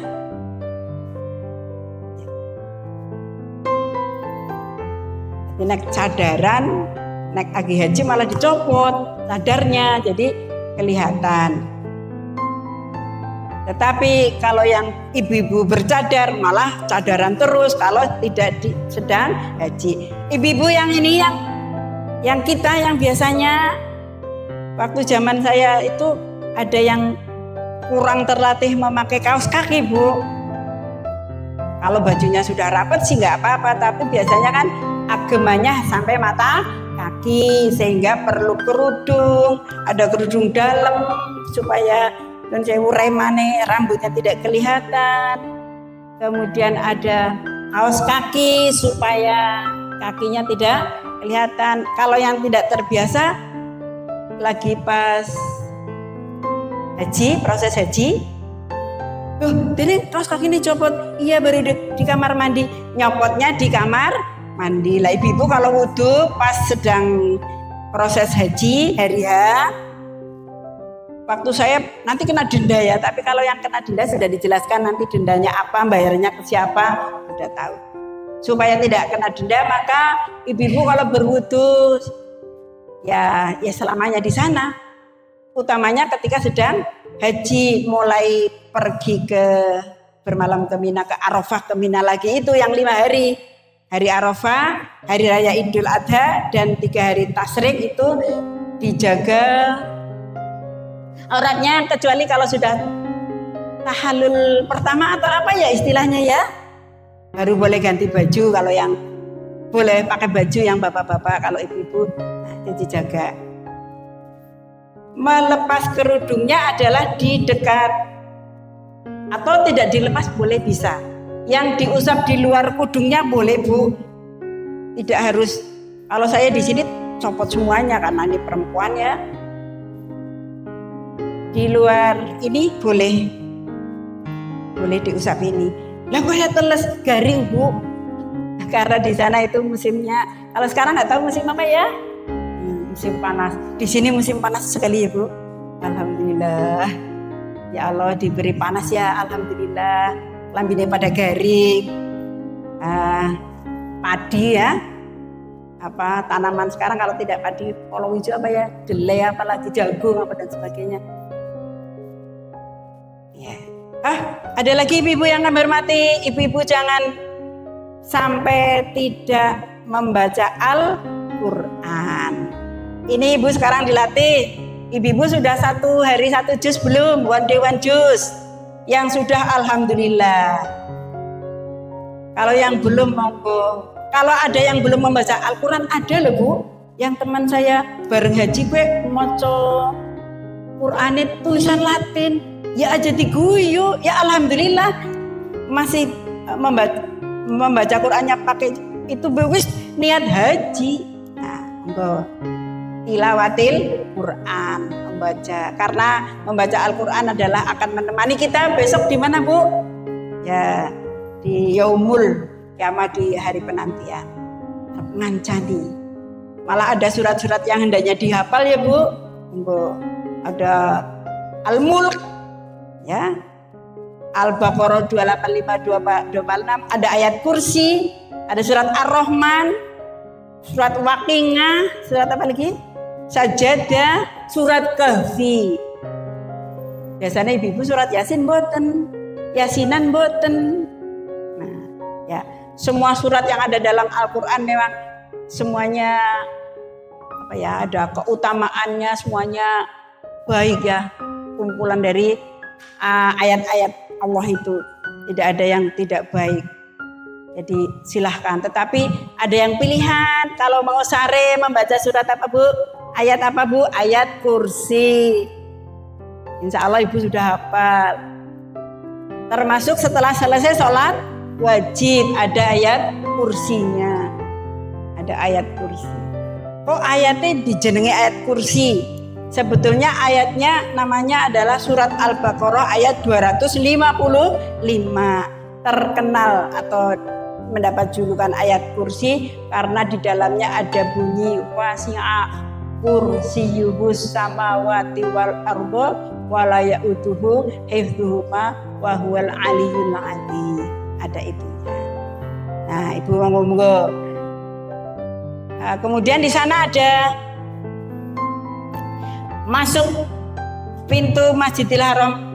Jadi nek cadaran, nek agi haji malah dicopot cadarnya, jadi kelihatan. Tetapi kalau yang ibu-ibu bercadar malah cadaran terus kalau tidak sedang haji. Ibu-ibu yang ini yang kita yang biasanya waktu zaman saya itu ada yang kurang terlatih memakai kaos kaki Bu. Kalau bajunya sudah rapat sih nggak apa-apa, tapi biasanya kan agemanya sampai mata kaki sehingga perlu kerudung, ada kerudung dalam supaya dan sewu remane rambutnya tidak kelihatan. Kemudian ada kaos kaki supaya kakinya tidak kelihatan. Kalau yang tidak terbiasa lagi pas haji, proses haji, ini kaos kaki ini copot. Iya baru di kamar mandi, nyopotnya di kamar mandi. Lah ibu-ibu kalau wudhu pas sedang proses haji hari H, waktu saya nanti kena denda ya, tapi kalau yang kena denda sudah dijelaskan nanti dendanya apa, bayarnya ke siapa, sudah tahu. Supaya tidak kena denda, maka ibu-ibu kalau berwudu ya selamanya di sana. Utamanya ketika sedang haji, mulai pergi ke bermalam ke Mina, ke Arafah, ke Mina lagi, itu yang 5 hari. Hari Arafah, hari raya Idul Adha, dan 3 hari tasyrik itu dijaga auratnya, kecuali kalau sudah tahallul pertama atau apa ya istilahnya ya, baru boleh ganti baju. Kalau yang boleh pakai baju yang bapak-bapak, kalau ibu-ibu nah, dijaga. Melepas kerudungnya adalah di dekat, atau tidak dilepas boleh bisa. Yang diusap di luar kudungnya boleh Bu, tidak harus. Kalau saya di sini copot semuanya karena ini perempuan ya. Di luar ini boleh diusap ini. Lah boleh teles garing Bu, karena di sana itu musimnya. Kalau sekarang nggak tahu musim apa ya, musim panas. Di sini musim panas sekali ya Bu. Alhamdulillah. Ya Allah diberi panas ya, alhamdulillah. Lambine pada garing. Padi ya. Apa tanaman sekarang kalau tidak padi, kolong hijau apa ya, delay apalagi jagung apa dan sebagainya. Ya. Ada lagi ibu-ibu yang kami hormati, ibu-ibu jangan sampai tidak membaca Al-Quran. Ini ibu sekarang dilatih. Ibu sudah 1 hari 1 juz belum? One day one juz. Yang sudah alhamdulillah. Kalau yang belum monggo. Kalau ada yang belum membaca Al-Quran ada loh Bu. Yang teman saya bareng haji gue maca Quran tulisan Latin. Ya aja diguyu. Ya alhamdulillah masih membaca Qurannya pakai itu wis niat haji. Nah, monggo. Tilawatil Quran, membaca, karena membaca Al-Quran adalah akan menemani kita besok di mana Bu? Ya di Yaumul Kiamat, di hari penantian. Ngancani. Malah ada surat-surat yang hendaknya dihafal ya Bu. Bu, ada Al-Mulk, ya, Al-Baqarah 285, 226, ada ayat kursi, ada surat Ar-Rahman, surat Waqiah, surat apa lagi? Sajadah, surat Kahfi. Biasanya ibu-ibu surat Yasin boten, Yasinan boten. Nah, ya, semua surat yang ada dalam Al-Quran memang semuanya apa ya, ada keutamaannya, semuanya baik ya, kumpulan dari ayat-ayat Allah itu, tidak ada yang tidak baik. Jadi silahkan, tetapi ada yang pilihan. Kalau mau sare membaca surat apa Bu? Ayat apa Bu? Ayat kursi. Insya Allah ibu sudah hafal. Termasuk setelah selesai sholat wajib ada ayat kursinya. Ada ayat kursi. Kok ayatnya dijenengi ayat kursi? Sebetulnya ayatnya namanya adalah surat Al-Baqarah ayat 255. Terkenal atau mendapat julukan ayat kursi karena di dalamnya ada bunyi wasi'a kursiyuhus samawati wal ardo wala ya'uduhu hifdzuhuma wa huwal aliyyul azim. Ada itunya. Nah, ibu monggo. Nah, kemudian di sana ada masuk pintu Masjidil Haram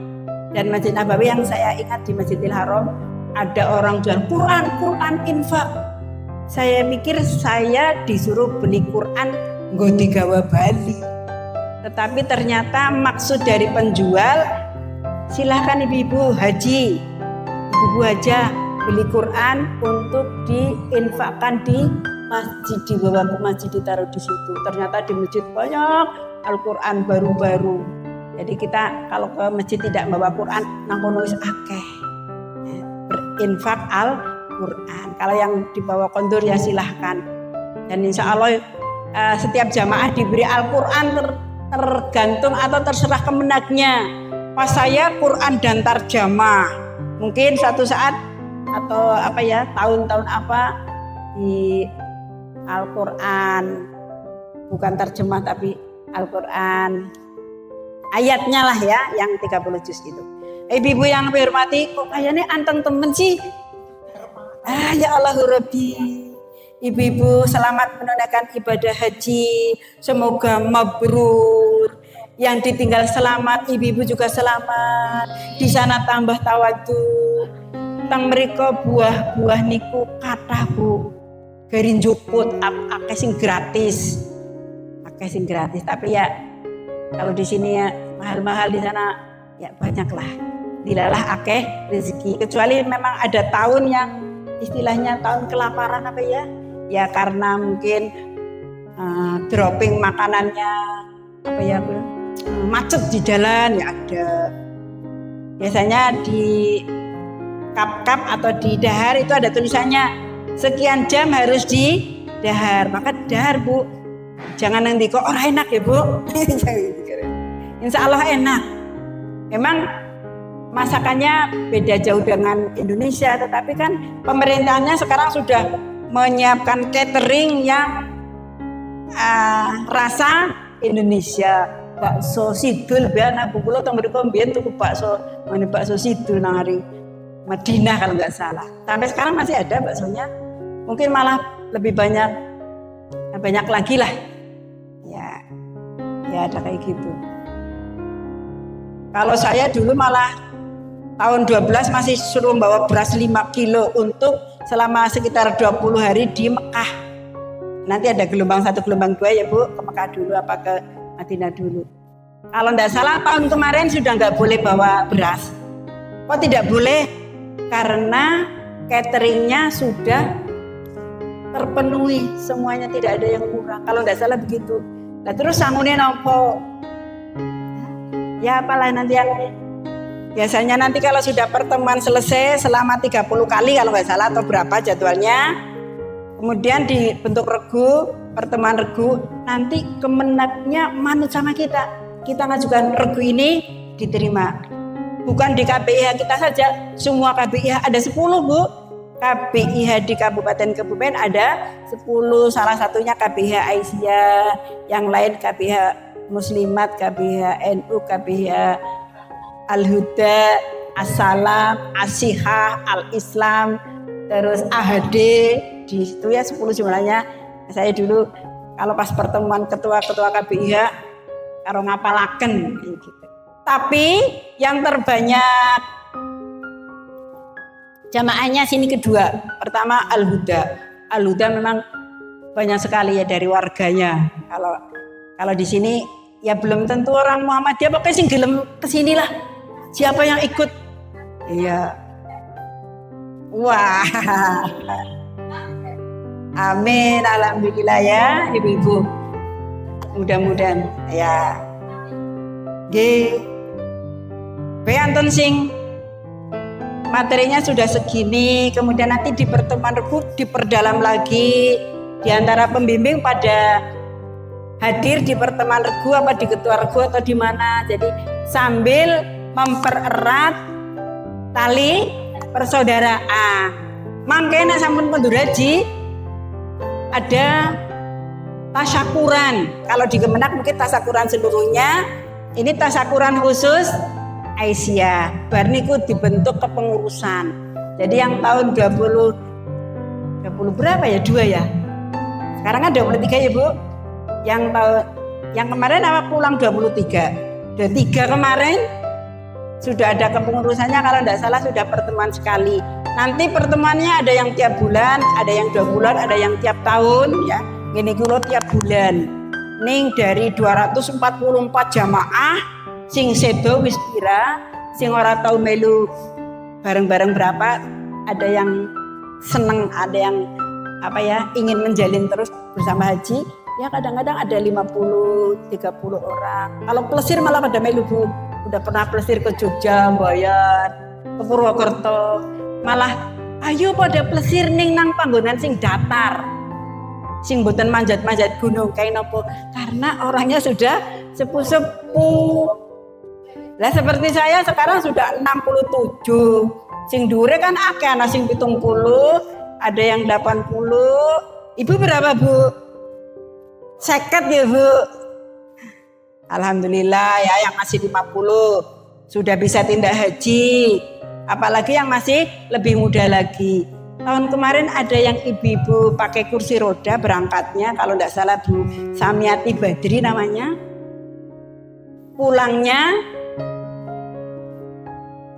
dan Masjid Nabawi. Yang saya ingat di Masjidil Haram ada orang jual Quran infak. Saya mikir saya disuruh beli Quran nggo digawa Bali. Tetapi ternyata maksud dari penjual, silahkan ibu-ibu haji, ibu-ibu aja beli Quran untuk diinfakkan di masjid, dibawa ke masjid, ditaruh di situ. Ternyata di masjid banyak Al-Quran baru-baru. Jadi kita kalau ke masjid tidak membawa Quran, nangkono wis akeh. Berinfak Al-Quran. Kalau yang dibawa kondur ya silahkan. Dan insya Allah setiap jamaah diberi Al-Quran tergantung atau terserah kemenaknya. Pas saya Quran dan tarjamah, mungkin suatu saat atau apa ya, tahun-tahun apa di Al-Quran, bukan terjemah tapi Al-Quran ayatnya lah ya, yang 30 juz itu. Ibu-ibu yang kami hormati, kok kayaknya anteng temen sih? Ya Allah Rabbi. Ibu-ibu selamat menunaikan ibadah haji, semoga mabrur. Yang ditinggal selamat, ibu-ibu juga selamat. Di sana tambah tawadu. Tang mereka buah-buah niku kata Bu, garin juput, akeh sing gratis, akeh sing gratis. Tapi ya kalau di sini ya mahal-mahal, di sana ya banyak lah. Dilalah akeh rezeki. Kecuali memang ada tahun yang istilahnya tahun kelaparan apa ya? Ya karena mungkin dropping makanannya apa ya, macet di jalan ya ada. Biasanya di kap-kap atau di dahar itu ada tulisannya sekian jam harus di dahar, maka dahar Bu. Jangan nanti kok orang enak ya Bu. Insya Allah enak. Memang masakannya beda jauh dengan Indonesia, tetapi kan pemerintahnya sekarang sudah menyiapkan catering yang rasa Indonesia. Bakso sidul biar anak bukulo tong mriko mbiyen tuku bakso sidul nang hari Madinah kalau nggak salah. Sampai sekarang masih ada baksonya. Mungkin malah lebih banyak lagi lah. Ya ada kayak gitu. Kalau saya dulu malah tahun 12 masih suruh bawa beras 5 kilo untuk selama sekitar 20 hari di Mekah. nanti ada gelombang 1, gelombang 2 ya Bu, ke Mekah dulu apa ke Madinah dulu. Kalau tidak salah tahun kemarin sudah nggak boleh bawa beras. Kok tidak boleh? Karena cateringnya sudah terpenuhi, semuanya tidak ada yang kurang. Kalau tidak salah begitu. Nah terus sanggune nopo? Ya apalah nanti yang biasanya nanti kalau sudah pertemuan selesai selama 30 kali kalau nggak salah atau berapa jadwalnya, kemudian dibentuk regu, pertemuan regu, nanti Kemenaknya manut sama kita ngajukan regu ini diterima. Bukan di KBIH kita saja, semua KBIH ada 10 Bu. KBIH di kabupaten-kabupaten ada 10, salah satunya KBIH Aisyah, yang lain KBIH Muslimat, KBIH NU, KBIH Al-Huda, As-Salam, As-Sihah, Al-Islam, terus AHD, di situ ya 10 jumlahnya. Saya dulu kalau pas pertemuan ketua-ketua KBIH karo ngapalaken gitu. Tapi yang terbanyak jamaahnya sini kedua. Pertama Al-Huda. Al-Huda memang banyak sekali ya dari warganya. Kalau di sini ya belum tentu orang Muhammadiyah, pokoknya sing gelem kesini lah. Siapa yang ikut? Iya. Wah. Amin, alhamdulillah ya ibu-ibu. Mudah-mudahan ya. Nggih. Beantun sing materinya sudah segini, kemudian nanti di pertemuan regu diperdalam lagi di antara pembimbing pada hadir di pertemuan regu apa di ketua regu atau di mana. Jadi sambil mempererat tali persaudaraan. Mangkene sampun penduraji ada tasyakuran. Kalau di Kemenak mungkin tasyakuran seluruhnya. Ini tasyakuran khusus Aisyah. Bar niku dibentuk kepengurusan. Jadi yang tahun 20 berapa ya? 2 ya. Sekarang kan 23 ya Bu. Yang kemarin apa pulang 23. 23 kemarin sudah ada kepengurusannya, kalau tidak salah sudah pertemuan sekali. Nanti pertemuannya ada yang tiap bulan, ada yang 2 bulan, ada yang tiap tahun ya. Gini kulo tiap bulan. Ning dari 244 jamaah sing sedo wis pira, sing ora tau melu bareng-bareng berapa, ada yang seneng, ada yang ingin menjalin terus bersama haji. Ya kadang-kadang ada 50, 30 orang. Kalau plesir malah pada melu Bu. Udah pernah plesir ke Jogja, Mbayan, ke Purwokerto. Malah ayo pada plesir ning nang panggonan sing datar. Sing boten manjat-manjat gunung kae napa? Karena orangnya sudah sepuh-sepuh. Lah seperti saya sekarang sudah 67. Sing dhuwure kan akeh, ana sing 70, ada yang 80. Ibu berapa, Bu? 50 ya, Bu. Alhamdulillah ya, yang masih 50 sudah bisa tindak haji. Apalagi yang masih lebih muda lagi. Tahun kemarin ada yang ibu-ibu pakai kursi roda berangkatnya, kalau tidak salah Bu Samiati Badri namanya. Pulangnya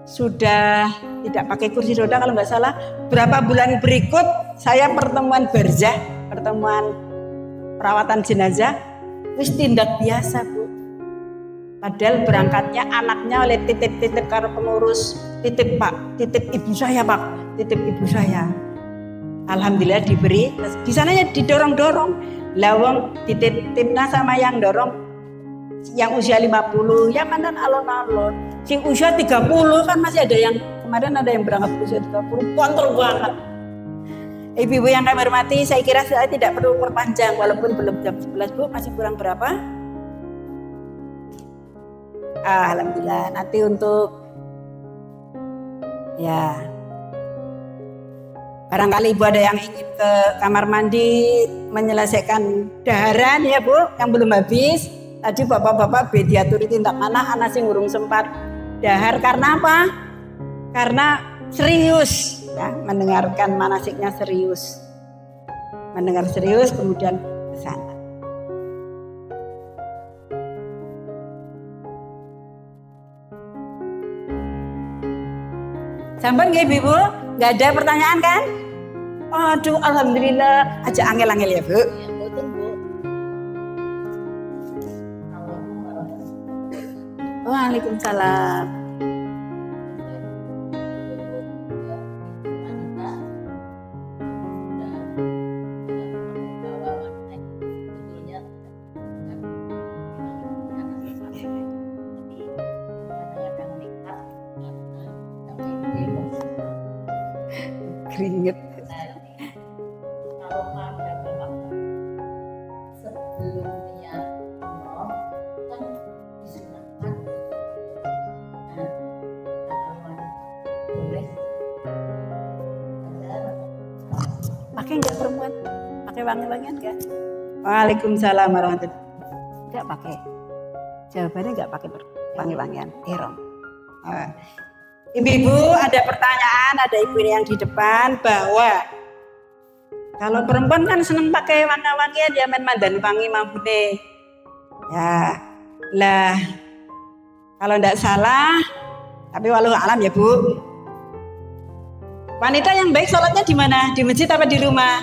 sudah tidak pakai kursi roda kalau nggak salah. Berapa bulan berikut saya pertemuan barzah, pertemuan perawatan jenazah, wis tindak biasa Bu. Padahal berangkatnya anaknya oleh titip-titip karo pengurus, titip Pak, titip ibu saya Pak, titip ibu saya. Alhamdulillah diberi. Di sana ya didorong-dorong. Lawang titip-titipnya sama yang dorong, yang usia 50, ya mantan alon-alon. Sing usia 30 kan masih ada yang kemarin ada yang berangkat usia 30, kontrol banget. Ibu-ibu yang kami hormati, saya kira saya tidak perlu perpanjang walaupun belum jam 11 Bu, masih kurang berapa? Alhamdulillah. Nanti untuk ya barangkali Ibu ada yang ingin ke kamar mandi menyelesaikan daharan ya Bu, yang belum habis. Tadi bapak-bapak diaturi tindak anak sing urung sempat dahar. Karena apa? Karena serius ya, mendengarkan manasiknya serius. Mendengar serius kemudian ke sana. Sampun nggih Ibu? Nggak ada pertanyaan kan? Aduh, alhamdulillah. Aja angel-angel ya Bu. Waalaikumsalam. Keringet. Pakai nggak perempuan? Pakai wangi-wangian nggak? Waalaikumsalam warahmatullahi. Nggak pakai. Jawabannya nggak pakai wangi-wangian. Ihram. Ibu-ibu ada pertanyaan, ada ibu yang di depan bahwa kalau perempuan kan seneng pakai wangi-wangian, dia main mandan wangi mambune. Ya, lah kalau tidak salah, tapi walau alam ya Bu. Wanita yang baik sholatnya di mana? Di masjid apa di rumah?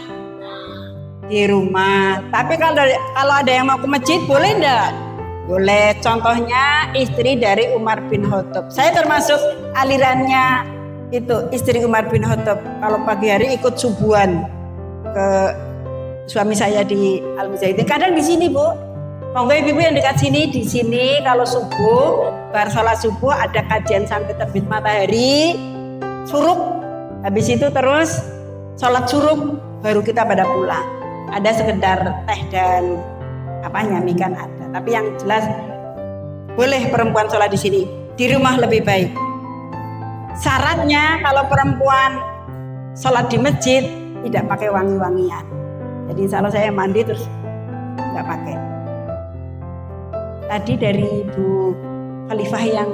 Di rumah. Tapi kalau ada yang mau ke masjid boleh enggak? Boleh. Contohnya istri dari Umar bin Khattab. Saya termasuk alirannya itu istri Umar bin Khattab. Kalau pagi hari ikut subuhan ke suami saya di Al Mujahidin. Kadang di sini Bu. Monggo ibu-ibu yang dekat sini, di sini kalau subuh, bar sholat subuh ada kajian sampai terbit matahari, suruk. Habis itu terus sholat suruk, baru kita pada pulang. Ada sekedar teh dan apa nyamikan ada. Tapi yang jelas boleh perempuan sholat di sini. Di rumah lebih baik. Syaratnya kalau perempuan sholat di masjid tidak pakai wangi-wangian. Jadi kalau saya mandi terus nggak pakai. Tadi dari Bu Khalifah yang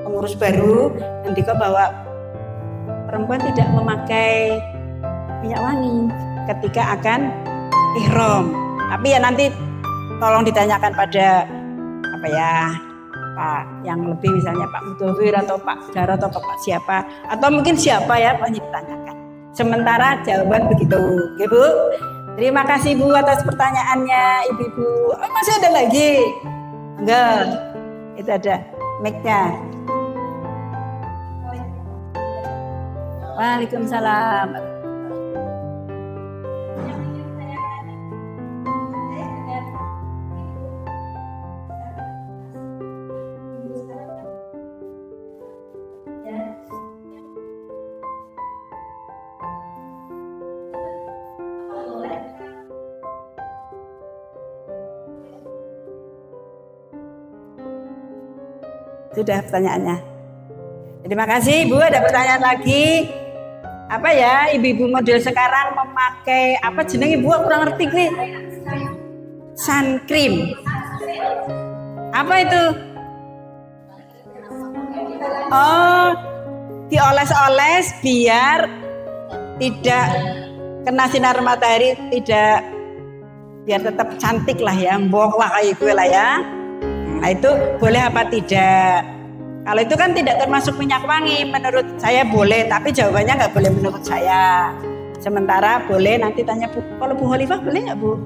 pengurus baru ngendika bahwa perempuan tidak memakai minyak wangi ketika akan ihram. Tapi ya nanti tolong ditanyakan pada apa ya, Pak yang lebih, misalnya Pak Mudhofir atau Pak Jarot atau Pak siapa, atau mungkin siapa ya Pak ditanyakan. Sementara jawaban begitu, oke Bu. Terima kasih Bu atas pertanyaannya ibu-ibu. Oh, masih ada lagi? Enggak, itu ada mic-nya. Waalaikumsalam. Sudah pertanyaannya. Terima kasih Bu. Ada pertanyaan lagi? Apa ya ibu-ibu model sekarang memakai apa jenenge Bu? Aku kurang ngerti nih. Sun cream. Apa itu? Oh, dioles-oles biar tidak kena sinar matahari, tidak, biar tetap cantik lah ya, mbok lah kayak gue lah ya. Nah itu boleh apa tidak? Kalau itu kan tidak termasuk minyak wangi, menurut saya boleh, tapi jawabannya nggak boleh menurut saya. Sementara boleh, nanti tanya Bu, kalau Bu Khalifah boleh nggak Bu?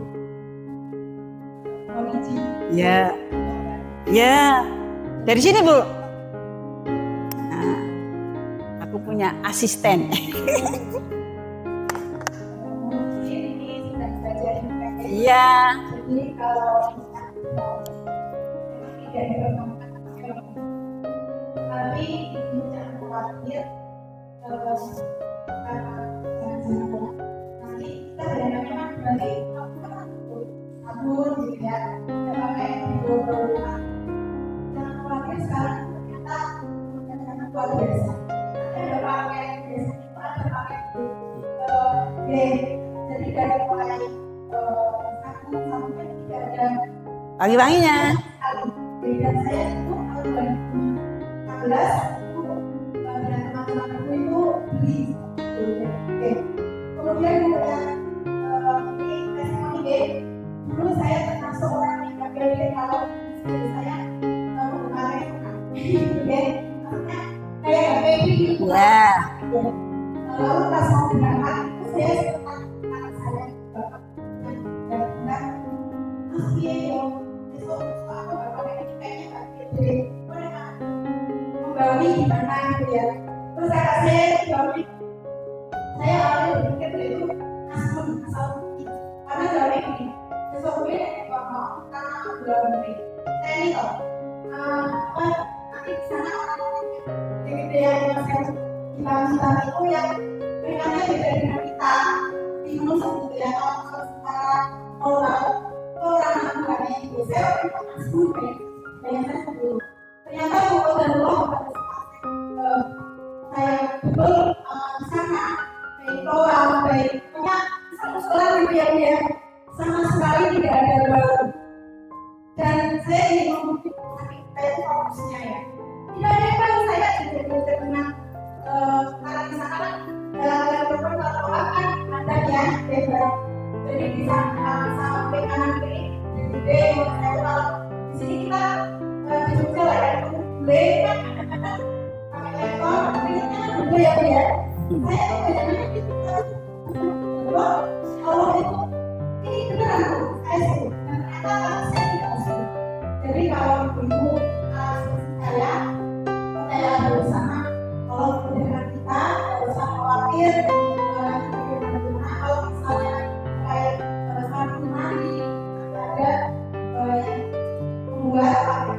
Ya, ya, dari sini Bu. Nah, aku punya asisten. Iya. Jadi kalau tapi jangan khawatir nanti kita ada memang bagi sabun gitu ya, kita pakai produk. Jangan khawatir sekarang ternyata sangat luar biasa. Ada pakai biasanya ada pakai jadi dari mulai sabunnya tidak ada wangi-wanginya. Beda saya itu kalau 2014 dan teman-temanku itu beli. Kemudian ini testimoni dulu saya termasuk orang yang nggak pede kalau saya menggunakan maksudnya kayak nggak pede gitu. Lalu pas mau berangkat itu saya sempat anak saya bapak dan masih ya besok aku bapak ini kayaknya nggak pede. ya. Terus saya awalnya berpikir itu asal karena dari ini besok gue karena bulan Mei saya ini kok nanti di sana jadi yang kita itu yang mereka beda dengan kita di musuh gitu ya orang bukannya itu saya masuk saya sebelum ternyata dan Allah saya betul di sana baik orang baik punya satu sekolah dia sama sekali tidak ada bau dan saya ingin membuktikan saya itu fokusnya ya tidak ada yang saya tidak dengan karena di sana dalam beberapa akan ada yang beda jadi bisa sampai kanan kiri jadi kalau di sini kita di Jogja lah ya boleh kan kadang-kadang pakai ekor pilihnya juga ya saya kebanyakan itu kalau itu ini beneran saya sebut dan ternyata saya tidak sebut jadi kalau ibu saya bersama kalau dengan kita tidak usah khawatir kalau misalnya kayak saat mandi ada yang membuat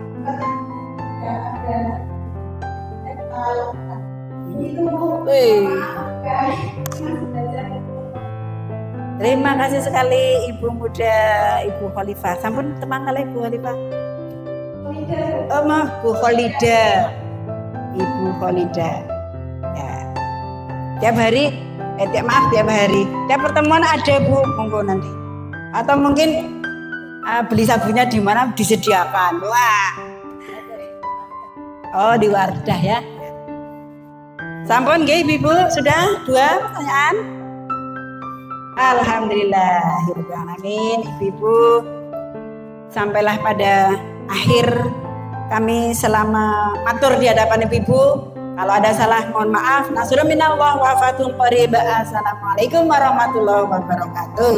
Terima kasih sekali Ibu Muda, Ibu Khalifah. Sampun temang kali Ibu Khalifah. Oh maaf, Bu Khalida. Ibu Khalida. Ya. Tiap hari, tiap hari. Tiap pertemuan ada Bu, monggo nanti. Atau mungkin beli sabunnya di mana disediakan. Wah. Oh, di Wardah ya. Sampun nggih Ibu, sudah 2 pertanyaan? Alhamdulillah, amin. Ibu-ibu, sampailah pada akhir kami selama matur di hadapan ibu-ibu. Kalau ada salah mohon maaf. Nasrul minallah wa fatum qarib. Assalamualaikum warahmatullahi wabarakatuh.